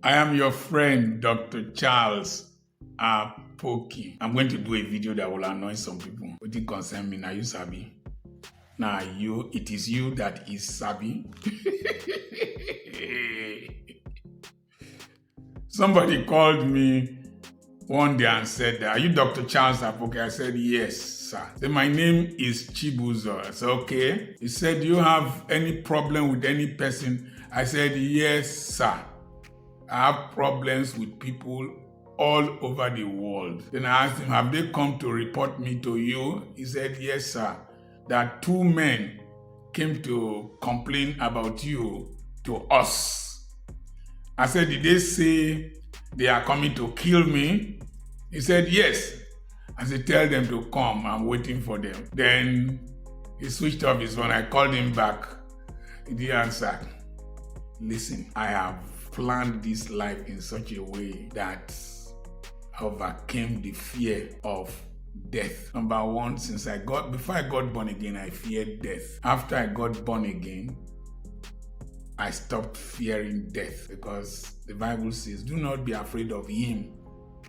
I am your friend, Dr. Charles Apoki. I'm going to do a video that will annoy some people. What it concern me, now you sabi. Now it is you that is sabi. Somebody called me one day and said, "Are you Dr. Charles Apoki?" I said, "Yes, sir." Then my name is Chibuzo. I said, "Okay." He said, "Do you have any problem with any person?" I said, "Yes, sir. I have problems with people all over the world." Then I asked him, "Have they come to report me to you?" He said, "Yes, sir. That 2 men came to complain about you to us." I said, "Did they say they are coming to kill me?" He said, "Yes." I said, "Tell them to come. I'm waiting for them." Then he switched off his phone. I called him back. He didn't answer. Listen, I have planned this life in such a way that I overcame the fear of death. Number one, before I got born again, I feared death. After I got born again, I stopped fearing death, because the Bible says, "Do not be afraid of him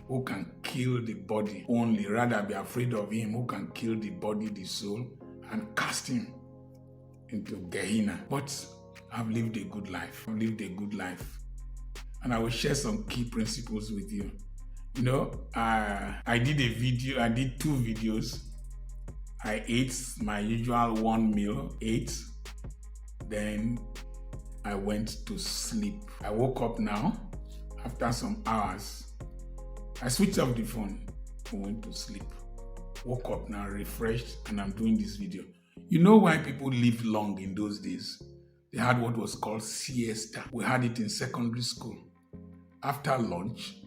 who can kill the body only. Rather be afraid of him who can kill the body, the soul, and cast him into Gehenna." But I've lived a good life. And I will share some key principles with you. You know, I did 2 videos. I ate my usual 1 meal, then I went to sleep. I woke up now after some hours. I switched off the phone and went to sleep. Woke up now, refreshed, and I'm doing this video. You know why people lived long in those days? They had what was called siesta. We had it in secondary school. After lunch,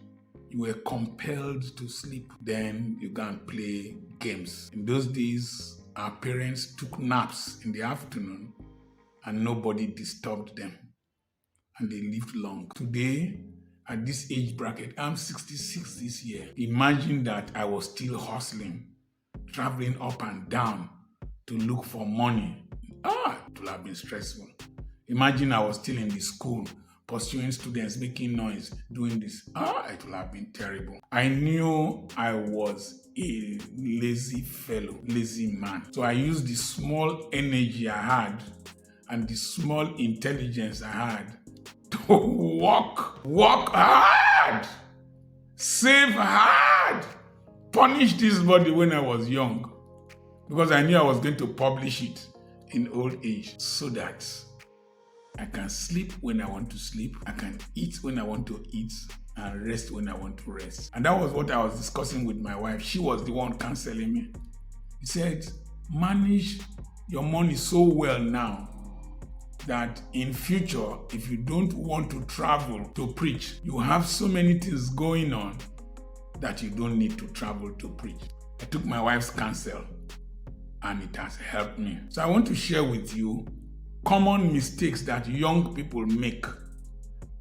you were compelled to sleep. Then you go and play games. In those days, our parents took naps in the afternoon and nobody disturbed them. And they lived long. Today, at this age bracket, I'm 66 this year. Imagine that I was still hustling, traveling up and down to look for money. It would have been stressful. Imagine I was still in the school, pursuing students, making noise, doing this. It would have been terrible. I knew I was a lazy fellow, lazy man. So I used the small energy I had and the small intelligence I had to work hard, save hard, punish this body when I was young, because I knew I was going to publish it in old age, so that I can sleep when I want to sleep, I can eat when I want to eat, and rest when I want to rest. And that was what I was discussing with my wife. She was the one counseling me. He said, manage your money so well now that in future, if you don't want to travel to preach, you have so many things going on that you don't need to travel to preach. I took my wife's counsel and it has helped me. So I want to share with you common mistakes that young people make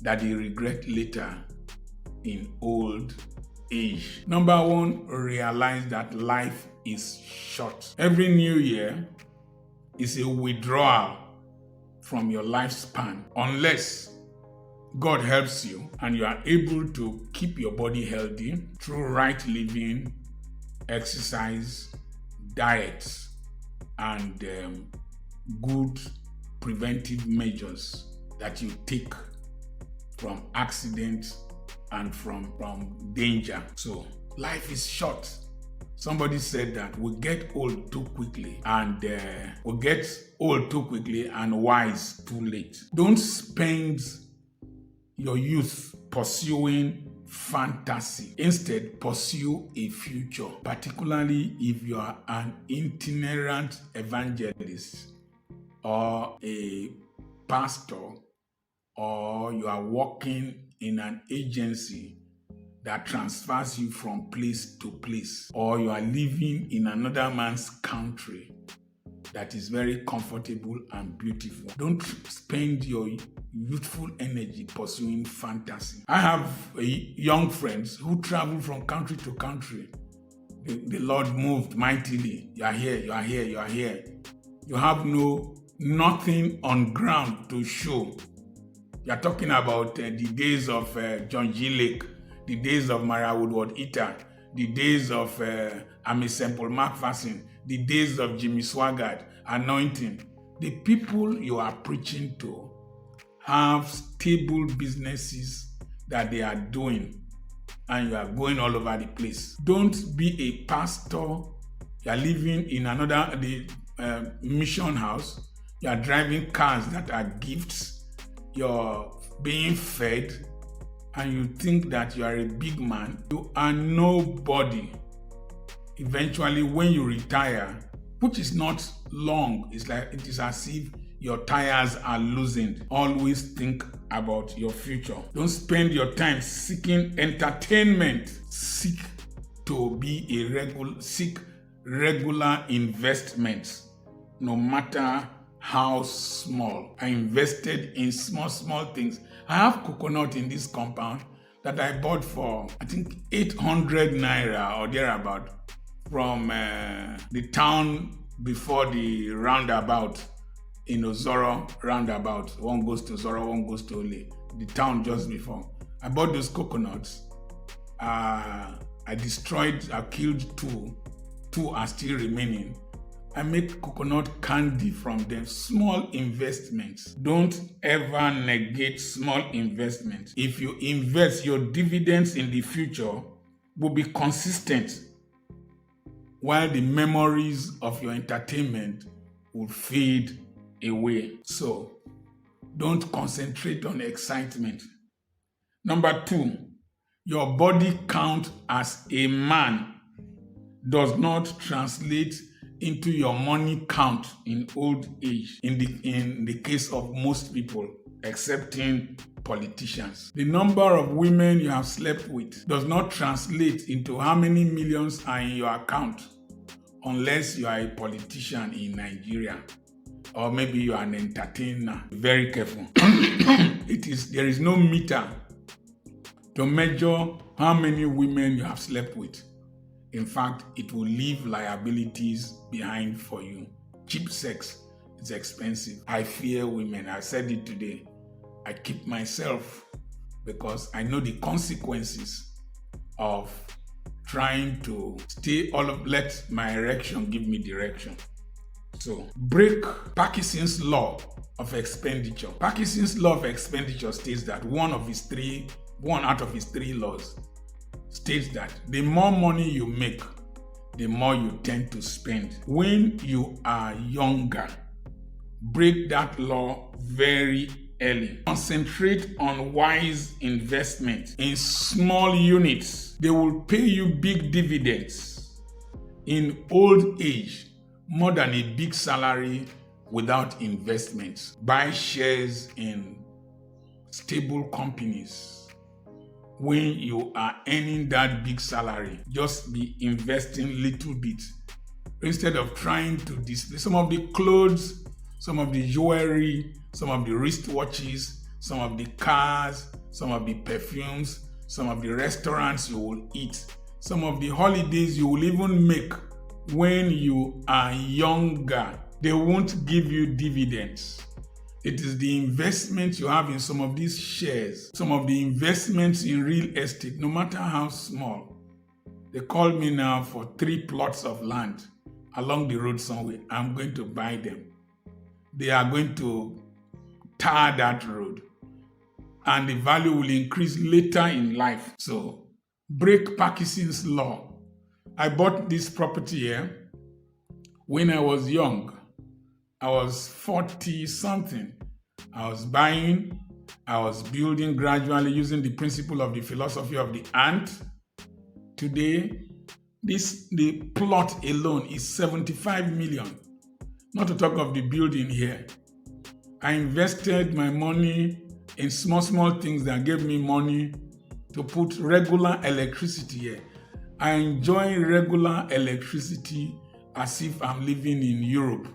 that they regret later in old age. Number one, realize that life is short. Every new year is a withdrawal from your lifespan, unless God helps you and you are able to keep your body healthy through right living, exercise, diet, and good preventive measures that you take from accidents and from danger. So life is short. Somebody said that we get old too quickly and wise too late. Don't spend your youth pursuing fantasy. Instead, pursue a future, particularly if you are an itinerant evangelist or a pastor, or you are working in an agency that transfers you from place to place, or you are living in another man's country that is very comfortable and beautiful. Don't spend your youthful energy pursuing fantasy. I have young friends who travel from country to country. The Lord moved mightily. You are here, you are here, you are here. You have nothing on ground to show You are talking about the days of John G. Lake, the days of Maria Woodward Eater, the days of Amy Semple McPherson, the days of Jimmy Swaggart, Anointing. The people you are preaching to have stable businesses that they are doing, and you are going all over the place. Don't be a pastor. You are living in the mission house. You are driving cars that are gifts. You're being fed, and you think that you are a big man. You are nobody. Eventually, when you retire, which is not long, it is as if your tires are loosened. Always think about your future. Don't spend your time seeking entertainment. Seek regular investments, no matter how small. I invested in small things. I have coconut in this compound that I bought for, I think, 800 naira or thereabout from the town before the roundabout in Ozoro roundabout. One goes to Ozoro, one goes to Ole. The town just before. I bought those coconuts. I killed two. Two are still remaining. I make coconut candy from them. Small investments. Don't ever negate small investments. If you invest, your dividends in the future will be consistent, while the memories of your entertainment will fade away. So, don't concentrate on excitement. Number 2, your body count as a man does not translate into your money count in old age, in the case of most people, excepting politicians. The number of women you have slept with does not translate into how many millions are in your account, unless you are a politician in Nigeria, or maybe you are an entertainer. Very careful. There is no meter to measure how many women you have slept with. In fact, it will leave liabilities behind for you. Cheap sex is expensive. I fear women. I said it today. I keep myself because I know the consequences of trying to let my erection give me direction. So, break Parkinson's law of expenditure. Parkinson's law of expenditure states that one out of his three laws states that the more money you make, the more you tend to spend. When you are younger, break that law very early. Concentrate on wise investment in small units. They will pay you big dividends in old age, more than a big salary without investments. Buy shares in stable companies. When you are earning that big salary, just be investing little bit instead of trying to display some of the clothes, some of the jewelry, some of the wristwatches, some of the cars, some of the perfumes, some of the restaurants you will eat, some of the holidays you will even make. When you are younger, they won't give you dividends. It is the investment you have in some of these shares, some of the investments in real estate, no matter how small. They call me now for 3 plots of land along the road somewhere. I'm going to buy them. They are going to tar that road, and the value will increase later in life. So, break Parkinson's law. I bought this property here when I was young. I was 40-something. I was buying, I was building gradually using the principle of the philosophy of the ant. Today, the plot alone is 75 million. Not to talk of the building here. I invested my money in small things that gave me money to put regular electricity here. I enjoy regular electricity as if I'm living in Europe.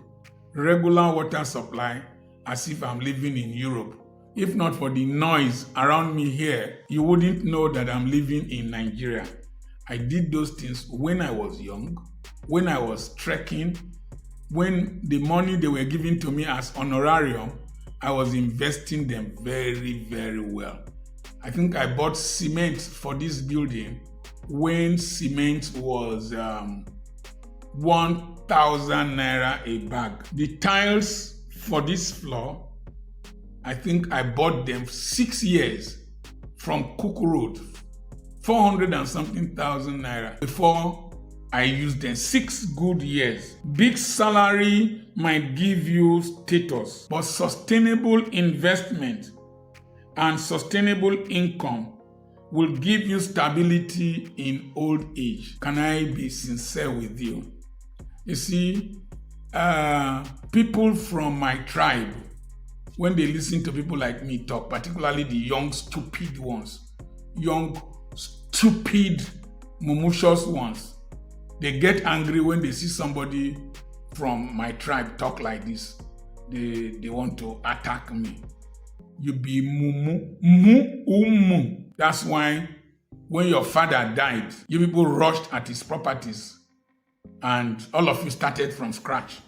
Regular water supply as if I'm living in Europe. If not for the noise around me here, you wouldn't know that I'm living in Nigeria. I did those things when I was young, when I was trekking, when the money they were giving to me as honorarium I was investing them very, very well. I think I bought cement for this building when cement was 1,000 naira a bag. The tiles for this floor, I think I bought them 6 years from Cook Road, 400 and something thousand naira before I used them. 6 good years. Big salary might give you status, but sustainable investment and sustainable income will give you stability in old age. Can I be sincere with you? You see, people from my tribe, when they listen to people like me talk, particularly the young, stupid ones, young, stupid, mumushous ones, they get angry when they see somebody from my tribe talk like this. They want to attack me. You be mumu. That's why when your father died, you people rushed at his properties and all of you started from scratch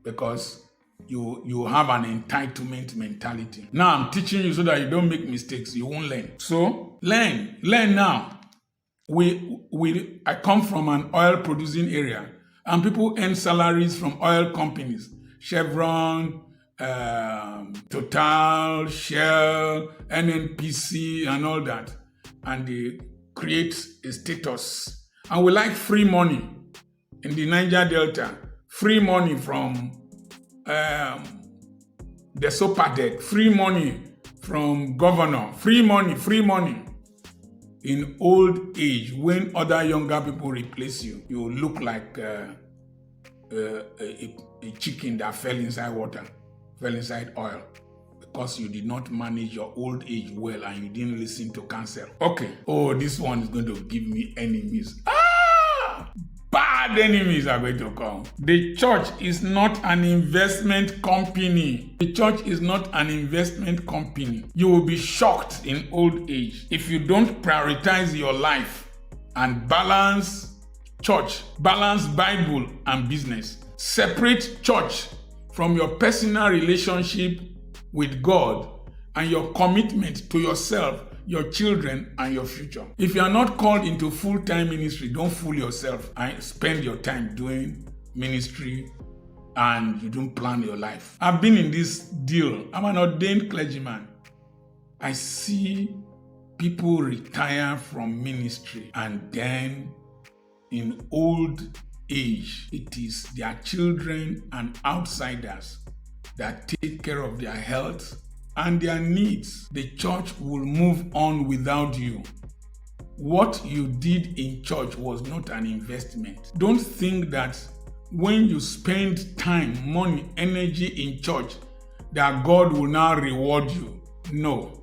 because you have an entitlement mentality. Now I'm teaching you so that you don't make mistakes. You won't learn. So learn now. I come from an oil producing area and people earn salaries from oil companies. Chevron, Total, Shell, NNPC and all that. And they create a status. And we like free money in the Niger Delta. Free money from the Sopadec. Free money from governor. Free money. In old age, when other younger people replace you, you look like a chicken that fell inside water, fell inside oil, because you did not manage your old age well and you didn't listen to counsel. Okay. Oh, this one is going to give me enemies. Bad enemies are going to come. The church is not an investment company. The church is not an investment company. You will be shocked in old age if you don't prioritize your life and balance church, balance Bible and business. Separate church from your personal relationship with God and your commitment to yourself, your children, and your future. If you are not called into full-time ministry, don't fool yourself and spend your time doing ministry and you don't plan your life. I've been in this deal. I'm an ordained clergyman. I see people retire from ministry and then in old age, it is their children and outsiders that take care of their health and their needs. The church will move on without you. What you did in church was not an investment. Don't think that when you spend time, money, energy in church, that God will now reward you. No.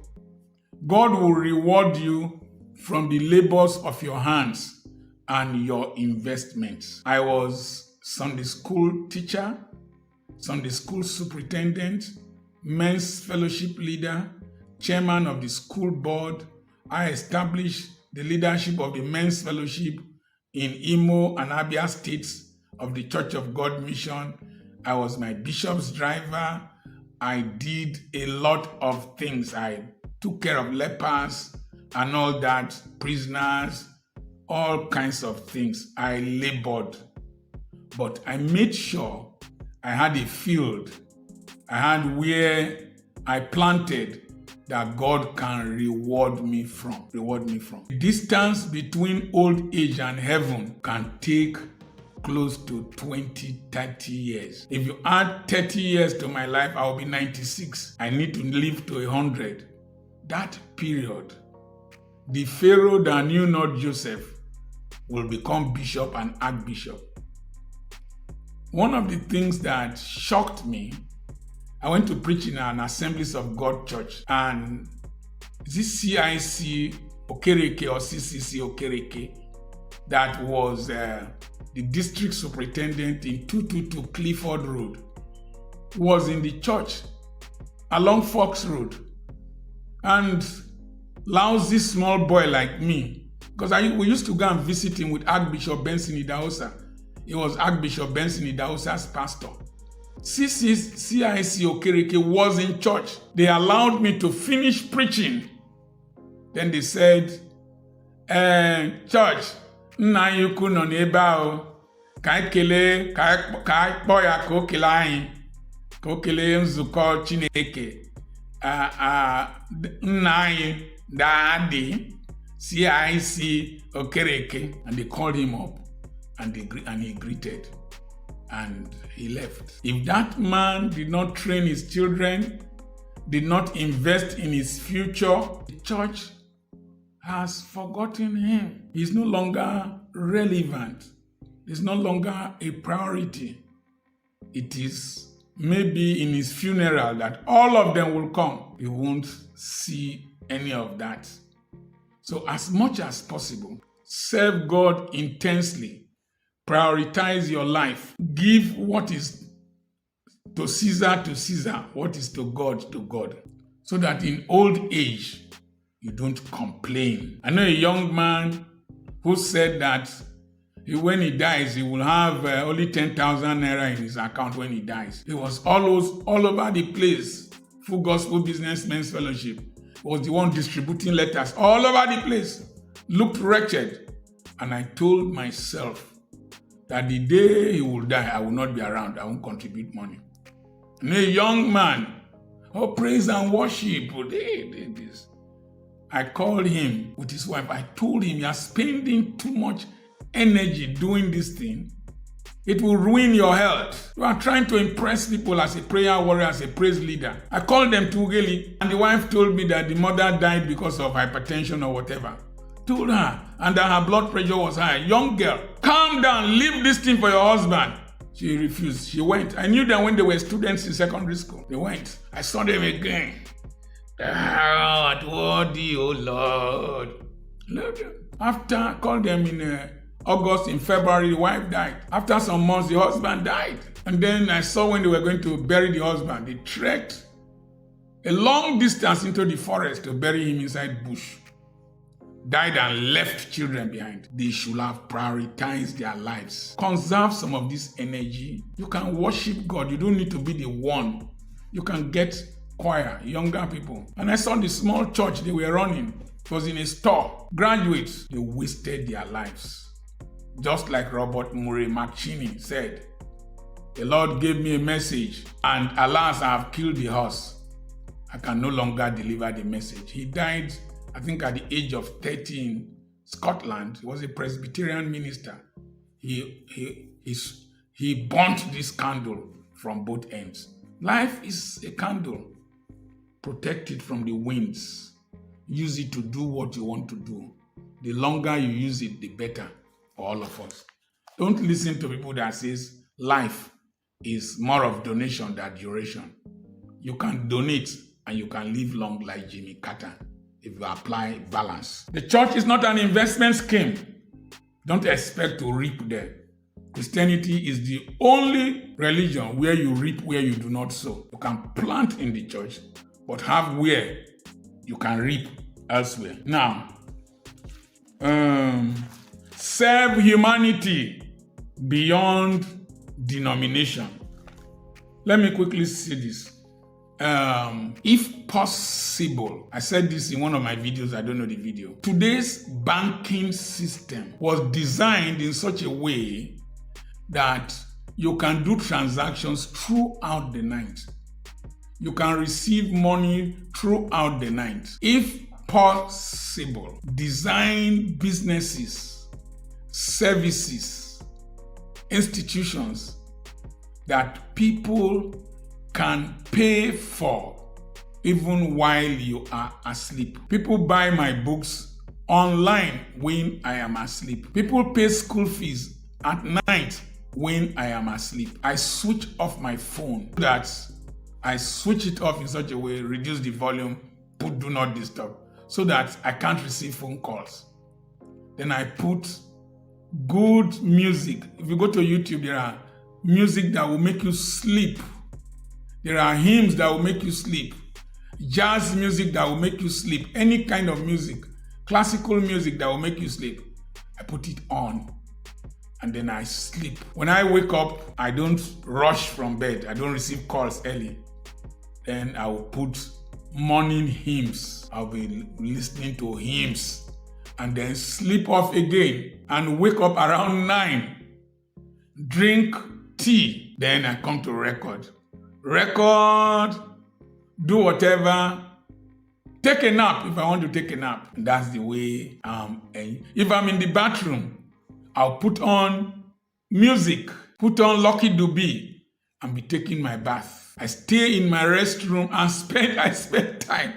God will reward you from the labors of your hands and your investments. I was Sunday school teacher, Sunday school superintendent, men's fellowship leader, chairman of the school board. I established the leadership of the men's fellowship in Imo and Abia states of the Church of God Mission. I was my bishop's driver. I did a lot of things. I took care of lepers and all that, prisoners, all kinds of things. I labored, but I made sure I had a field. I had where I planted that God can reward me from. The distance between old age and heaven can take close to 20, 30 years. If you add 30 years to my life, I will be 96. I need to live to 100. That period, the Pharaoh that knew not Joseph will become bishop and archbishop. One of the things that shocked me, I went to preach in an Assemblies of God church, and this CIC Okereke or CCC Okereke that was the district superintendent in 222 Clifford Road was in the church along Fox Road. And lousy small boy like me, because we used to go and visit him with Archbishop Benson Idahosa. He was Archbishop Benson Idahosa's pastor. CIC Okereke was in church. They allowed me to finish preaching. Then they said, church, nna anyị ukwu nọ n'ebe ahụ, ka anyị kelee, ka anyị kpọọ ya ka o kelee anyị, ka o kelee nzukọ Chineke. Nna anyị Daddy CIC Okereke. And they called him up and he greeted. And he left. If that man did not train his children, did not invest in his future, the church has forgotten him. He's no longer relevant. He's no longer a priority. It is maybe in his funeral that all of them will come. You won't see any of that. So as much as possible, serve God intensely. Prioritize your life. Give what is to Caesar, what is to God, so that in old age, you don't complain. I know a young man who said that when he dies, he will have only 10,000 naira in his account when he dies. He was all over the place. Full Gospel Businessmen's Fellowship. He was the one distributing letters all over the place. Looked wretched. And I told myself that the day he will die, I will not be around. I won't contribute money. And a young man, praise and worship. This. I called him with his wife. I told him, you are spending too much energy doing this thing. It will ruin your health. You are trying to impress people as a prayer warrior, as a praise leader. I called them to Ugeli, and the wife told me that the mother died because of hypertension or whatever. Told her, and that her blood pressure was high. Young girl, calm down, leave this thing for your husband. She refused. She went. I knew them when they were students in secondary school. They went. I saw them again. Worthy, oh Lord. After I called them in August, in February, the wife died. After some months, the husband died. And then I saw when they were going to bury the husband, they trekked a long distance into the forest to bury him inside bush. Died and left children behind. They should have prioritized their lives. Conserve some of this energy. You can worship God. You don't need to be the one. You can get choir, younger people. And I saw the small church they were running. It was in a store. Graduates, they wasted their lives. Just like Robert Murray McChinney said, the Lord gave me a message, and alas, I have killed the horse. I can no longer deliver the message. He died, I think, at the age of 30 in Scotland. He was a Presbyterian minister. He burnt this candle from both ends. Life is a candle. Protect it from the winds. Use it to do what you want to do. The longer you use it, the better for all of us. Don't listen to people that says life is more of donation than duration. You can donate and you can live long like Jimmy Carter if you apply balance. The church is not an investment scheme. Don't expect to reap there. Christianity is the only religion where you reap where you do not sow. You can plant in the church, but have where you can reap elsewhere. Now, serve humanity beyond denomination. Let me quickly say this. If possible, I said this in one of my videos, I don't know the video. Today's banking system was designed in such a way that you can do transactions throughout the night. You can receive money throughout the night. If possible, design businesses, services, institutions that people can pay for even while you are asleep. People buy my books online when I am asleep. People pay school fees at night when I am asleep. I switch off my phone. I switch it off in such a way, reduce the volume, put do not disturb, so that I can't receive phone calls. Then I put good music. If you go to YouTube, there are music that will make you sleep. There are hymns that will make you sleep. Jazz music that will make you sleep. Any kind of music. Classical music that will make you sleep. I put it on. and then I sleep. When I wake up, I don't rush from bed. I don't receive calls early. Then I will put morning hymns. I'll be listening to hymns and then sleep off again and wake up around 9. Drink tea. Then I come to record. Do whatever. Take a nap if I want to take a nap. And that's the way if I'm in the bathroom, I'll put on music, put on Lucky Dube, and be taking my bath. I stay in my restroom and I spend time.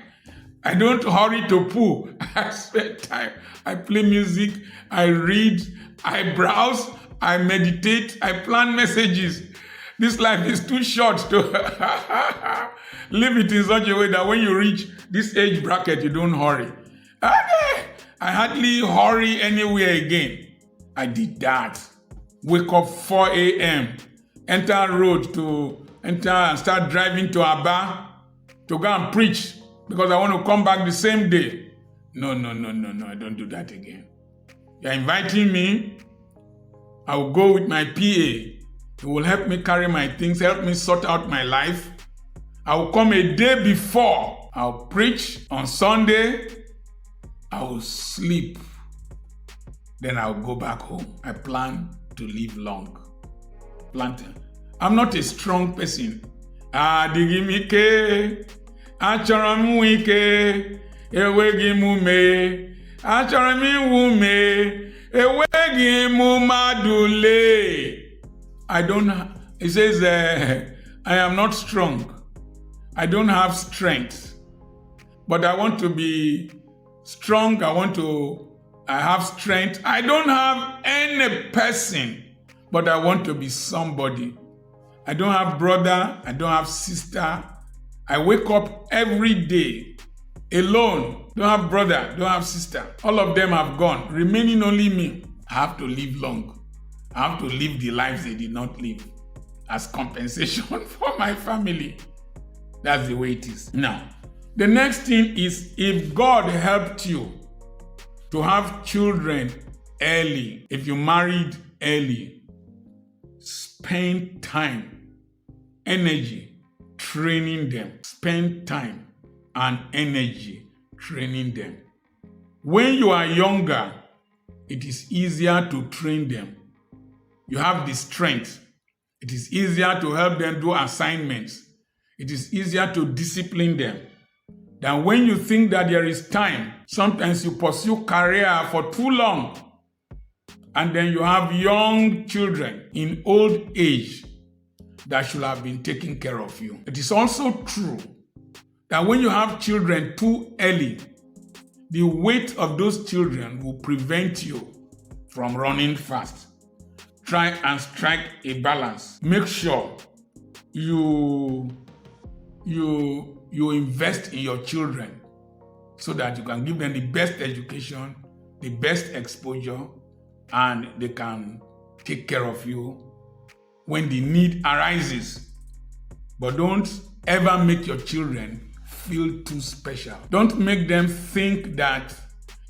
I don't hurry to poo. I spend time. I play music, I read, I browse, I meditate, I plan messages. This life is too short to live it in such a way that when you reach this age bracket, you don't hurry. I hardly hurry anywhere again. I did that. Wake up 4 a.m., enter road to enter and start driving to Aba to go and preach because I want to come back the same day. No, I don't do that again. You're inviting me, I will go with my PA. It will help me carry my things, help me sort out my life. I will come a day before. I'll preach on Sunday. I will sleep. Then I'll go back home. I plan to live long. I'm not a strong person. Adigimike, achoramuike, ewegimume, achoramiwume, ewegimumadule. It says, I am not strong. I don't have strength. But I want to be strong. I have strength. I don't have any person, but I want to be somebody. I don't have brother. I don't have sister. I wake up every day alone. Don't have brother. Don't have sister. All of them have gone. Remaining only me. I have to live long. I have to live the lives they did not live as compensation for my family. That's the way it is. Now, the next thing is if God helped you to have children early, if you married early, spend time, energy training them. Spend time and energy training them. When you are younger, it is easier to train them. You have the strength. It is easier to help them do assignments. It is easier to discipline them than when you think that there is time. Sometimes you pursue career for too long, and then you have young children in old age that should have been taking care of you. It is also true that when you have children too early, the weight of those children will prevent you from running fast. Try and strike a balance. Make sure you invest in your children so that you can give them the best education, the best exposure, and they can take care of you when the need arises. But don't ever make your children feel too special. Don't make them think that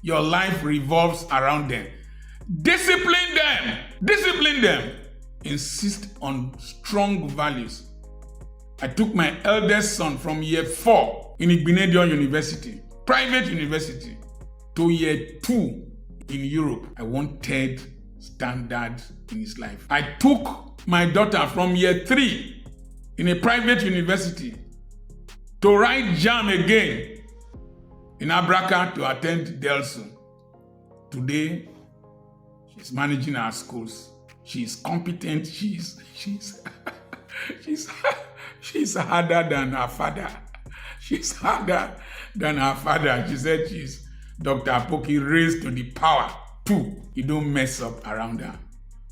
your life revolves around them. Discipline them. Insist on strong values. I took my eldest son from year 4 in Expenditure University, private university, to year 2 in Europe. I wanted standard in his life. I took my daughter from year 3 in a private university to write JAM again in Abraka to attend Delson. Today, she's managing our schools. She's competent. She's harder than her father. She's harder than her father. She said she's Dr. Apoki raised to the power 2. You don't mess up around her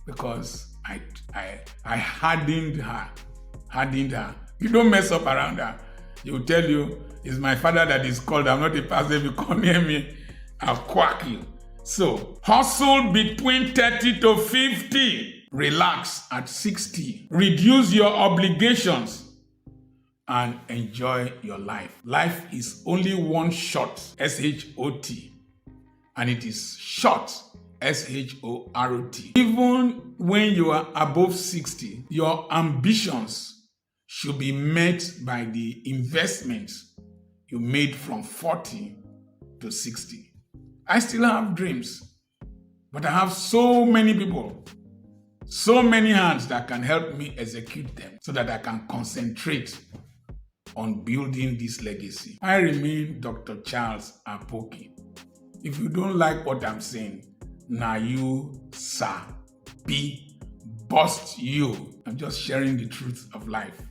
because I hardened her. You don't mess up around her. He will tell you, it's my father that is called. I'm not a pastor. If you come near me, I'll quack you. So, hustle between 30 to 50. Relax at 60. Reduce your obligations and enjoy your life. Life is only one shot, S-H-O-T. And it is short, SHORT. Even when you are above 60, your ambitions should be met by the investments you made from 40 to 60. I still have dreams, but I have so many people, so many hands that can help me execute them so that I can concentrate on building this legacy. I remain Dr. Charles Apoki. If you don't like what I'm saying, now you, sir, be bust you. I'm just sharing the truth of life.